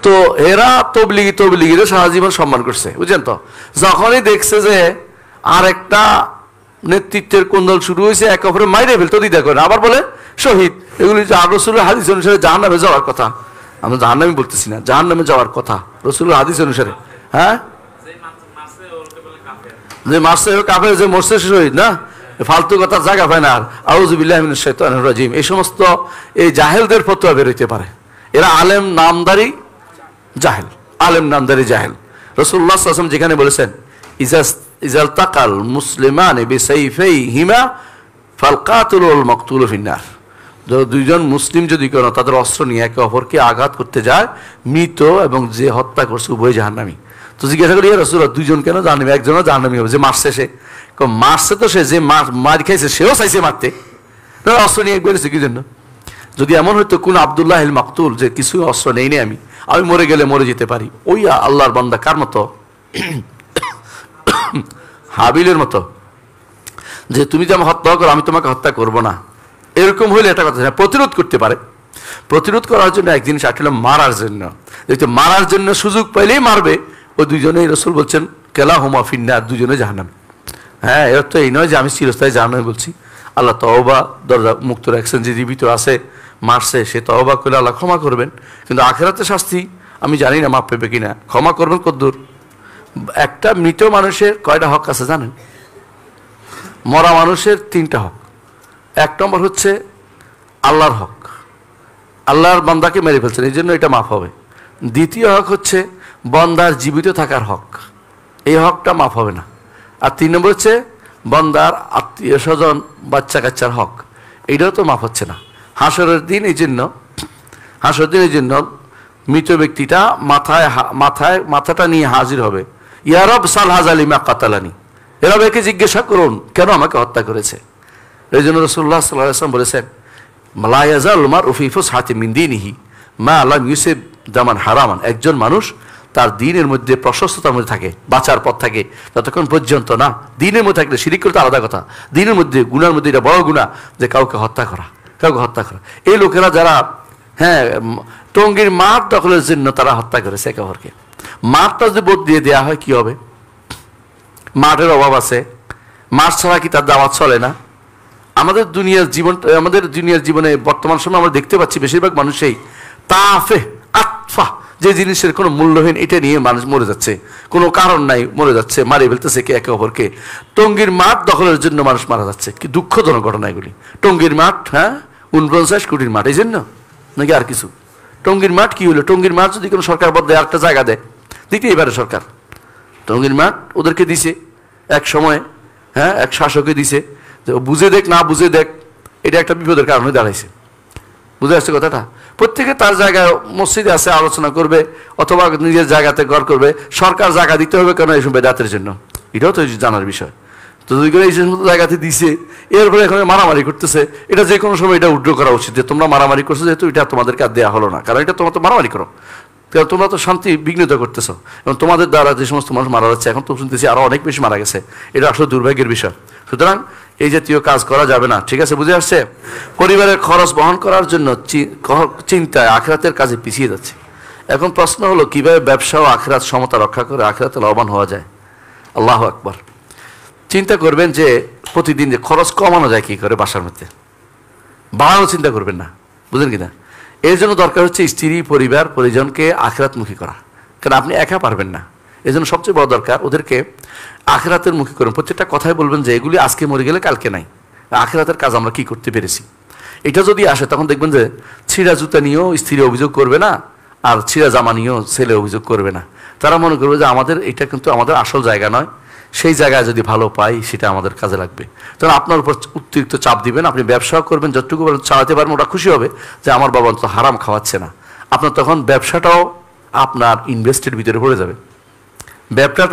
তো এরা তবলিগিরা সারা জীবন সম্মান করছে, বুঝছেন তো। যখনই দেখছে যে আর একটা নেতৃত্বের কোন্দল শুরু হয়েছে, একে অপরে মাইরে ফেলতো দ্বিধা করে, আবার বলে শহীদ। এগুলি রাসূলের হাদিস অনুসারে জাহান্নামে যাওয়ার কথা। আমরা জাহান্নামে বলতেছি না, জাহান্নামে যাওয়ার কথা রাসূলের হাদিস অনুসারে। হ্যাঁ, যে মারছে কাফের, যে মরছে শহীদ না, ফালতু কথার জায়গা পায় না। আর আউযু বিল্লাহি মিনাশ শাইতানির রাজিম, এই সমস্ত এই জাহেলদের ফতোয়া বের হইতে পারে। এরা আলেম নামদারি জাহেল, আলেম নামদারি জাহেল। রাসূলুল্লাহ সাল্লাল্লাহু আলাইহি ওয়াসাল্লাম যেখানে বলেছেন ইজাল তাকাল মুসলিমানি বিসাইফাইহিমা ফাল কাতিলু ওয়াল মাকতুলু ফিন্নার। দুইজন মুসলিম যদি কোনো তাদের অস্ত্র নিয়ে একে অপরকে আঘাত করতে যায়, মৃত এবং যে হত্যা করছে উভয় জাহান্নামী। তো জিজ্ঞাসা করি রাসূলুল্লাহ দুইজন কেন জাহান্নামী? একজনও জাহান্নামী হবে, যে মারছে সে। মারছে তো সে, যে মার খাইছে সেও চাইছে মারতে, অস্ত্র নিয়ে বেরিয়েছে কি জন্য? যদি এমন হইতো কোন আব্দুল্লাহ আল মাকতুল, যে কিছু অস্ত্র নেই নি, আমি মরে গেলে মরে যেতে পারি, ওই আল্লাহর বান্দা কার মতো? হাবিলের মতো, যে তুমি যে আমার হত্যা করো আমি তোমাকে হত্যা করবো না, এরকম হইলে একটা কথা প্রতিরোধ করতে পারে। প্রতিরোধ করার জন্য এক জিনিস আসলে মারার জন্য, যেহেতু মারার জন্য সুযোগ পাইলেই মারবে, ওই দুজনেই রাসূল বলছেন কেলা হুমা ফিন্নার, দুজনে জাহান্নামী। হ্যাঁ, এর তো এই নয় যে আমি চিরস্থায়ী জাহান্নামী বলছি। আল্লাহ তওবা দরজা মুক্ত রাখছেন, যে জীবিত আছে মারছে সে তওবা করলে আল্লাহ ক্ষমা করবেন, কিন্তু আখিরাতে শাস্তি আমি জানি না মাপ পেবে কিনা। ক্ষমা করবেন কদ্দূর? একটা মৃত মানুষের কয়টা হক আছে জানেন? মরা মানুষের 3টা হক। 1 নম্বর হচ্ছে আল্লাহর হক, আল্লাহর বান্দাকে মেরে ফেলছেন, এই জন্য এটা মাফ হবে। 2য় হক হচ্ছে বান্দার জীবিত থাকার হক, এই হকটা মাফ হবে না। আর 3 নম্বর হচ্ছে বান্দার আত্মীয় স্বজন বাচ্চা কাচ্চার হক, এইটাও তো মাফ হচ্ছে না। হাসরের দিন এই জন্য মৃত ব্যক্তিটা মাথাটা নিয়ে হাজির হবে, ইয়া রব সাল হাজালিমা কাতালানি, এরা একে জিজ্ঞাসা করুন কেন আমাকে হত্যা করেছে। এই জন্য রাসূলুল্লাহ সাল্লাল্লাহু আলাইহি ওয়াসাল্লাম বলেছেন লা ইয়াজালু মারউ ফি ফুসহাতি মিন দীনিহি মা লাম ইউসিব দামান হারামান। একজন মানুষ তার দ্বীনের মধ্যে প্রশস্ততার মধ্যে থাকে, বাঁচার পথ থাকে, ততক্ষণ পর্যন্ত না দ্বীনের মধ্যে থাকলে শিরিক করতে আলাদা কথা, দ্বীনের মধ্যে গুনার মধ্যে এটা বড় গুনাহ যে কাউকে হত্যা করা। এই লোকেরা যারা টঙ্গীর মাঠ দখলের জন্য তারা হত্যা করেছে একে অপরকে। মাঠটা যদি বদলিয়ে দেওয়া হয় কি হবে? মাঠের অভাব আছে, মাঠ ছাড়া কি তার দাওয়াত চলে না? আমাদের দুনিয়ার জীবনে বর্তমান সময় আমরা দেখতে পাচ্ছি বেশিরভাগ মানুষই তাফে আতফা, যে জিনিসের কোনো মূল্যহীন, এটা নিয়ে মানুষ মরে যাচ্ছে, কোনো কারণ নাই মরে যাচ্ছে, মারি ফেলতেছে কে একে অপরকে। টঙ্গীর মাঠ দখলের জন্য মানুষ মারা যাচ্ছে, কি দুঃখজনক ঘটনা এগুলি। টঙ্গীর মাঠ, হ্যাঁ 49 কোটির মাঠ, এই জন্য নাকি আর কিছু? টঙ্গীর মাঠ কি হলো? টঙ্গীর মাঠ যদি কোনো সরকার বদলে আরেকটা জায়গা দেয়, দিতেই পারে সরকার। টঙ্গীর মাঠ ওদেরকে দিছে এক সময়, হ্যাঁ এক শাসককে দিছে, যে বুঝে দেখ না বুঝে দেখ, এটা একটা বিপদের কারণে দাঁড়াইছে। বুঝে আসছে কথাটা? প্রত্যেকে তার জায়গায় মসজিদে আছে আলোচনা করবে, অথবা নিজের জায়গাতে ঘর করবে। সরকার জায়গা দিতে হবে কেন? এইসব বেদাতের জন্য, এটাও তো জানার বিষয়। তো যদি করে এই সমস্ত জায়গাতে দিছে, এরপরে এখন মারামারি করতেছে, এটা যে কোনো সময় এটা উড্র করা উচিত, যে তোমরা মারামারি করছো যেহেতু এটা তোমাদেরকে আর দেওয়া হলো না, কারণ এটা তোমরা তো মারামারি করো, কারণ তোমরা তো শান্তি বিঘ্নিত করতেছো, এবং তোমাদের দ্বারা যে সমস্ত মানুষ মারা যাচ্ছে, এখন তো শুনতেছি আরো অনেক বেশি মারা গেছে, এটা আসলে দুর্ভাগ্যের বিষয়। সুতরাং এই জাতীয় কাজ করা যাবে না, ঠিক আছে? বুঝে আসছে? পরিবারের খরচ বহন করার জন্য চিন্তায় আখিরাতের কাজে পিছিয়ে যাচ্ছে। এখন প্রশ্ন হলো কিভাবে ব্যবসা ও আখিরাত সমতা রক্ষা করে আখিরাতে লাভবান হওয়া যায়। আল্লাহু আকবার। চিন্তা করবেন যে প্রতিদিন যে খরচ কমানো যায় কি করে, বাসার মধ্যে বাড়ানো চিন্তা করবেন না, বুঝলেন কিনা? এর জন্য দরকার হচ্ছে স্ত্রী, পরিবার, পরিজনকে আখিরাতমুখী করা, কারণ আপনি একা পারবেন না। এই জন্য সবচেয়ে বড় দরকার ওদেরকে আখিরাতের মুখী করুন। প্রত্যেকটা কথাই বলবেন যে এগুলি আজকে মরে গেলে কালকে নাই, আখিরাতের কাজ আমরা কি করতে পেরেছি। এটা যদি আসে তখন দেখবেন যে ছিঁড়া জুতা নিয়েও স্ত্রী অভিযোগ করবে না, আর ছিঁড়া জামা নিয়েও ছেলে অভিযোগ করবে না। তারা মনে করবে যে আমাদের এটা কিন্তু আমাদের আসল জায়গা নয়, সেই জায়গায় যদি ভালো পাই সেটা আমাদের কাজে লাগবে। তখন আপনার উপর অতিরিক্ত চাপ দিবেন, আপনি ব্যবসাও করবেন, যতটুকু চালাতে পারবেন ওটা খুশি হবে যে আমার বাবা তো হারাম খাওয়াচ্ছে না। আপনার তখন ব্যবসাটাও আপনার ইনভেস্টের ভিতরে পড়ে যাবে,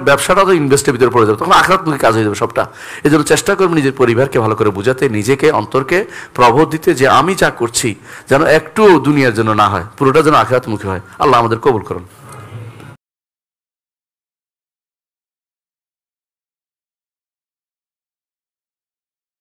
ব্যবসাটা তো ইনভেস্টের ভিতরে পড়ে যাবে, তখন আখিরাতমুখী কাজ হয়ে যাবে সবটা। এই জন্য চেষ্টা করবেন নিজের পরিবারকে ভালো করে বোঝাতে, নিজেকে অন্তরকে প্রবোধ দিতে যে আমি যা করছি যেন একটু দুনিয়ার জন্য না হয়, পুরোটা যেন আখিরাতমুখী হয়। আল্লাহ আমাদের কবুল করুন।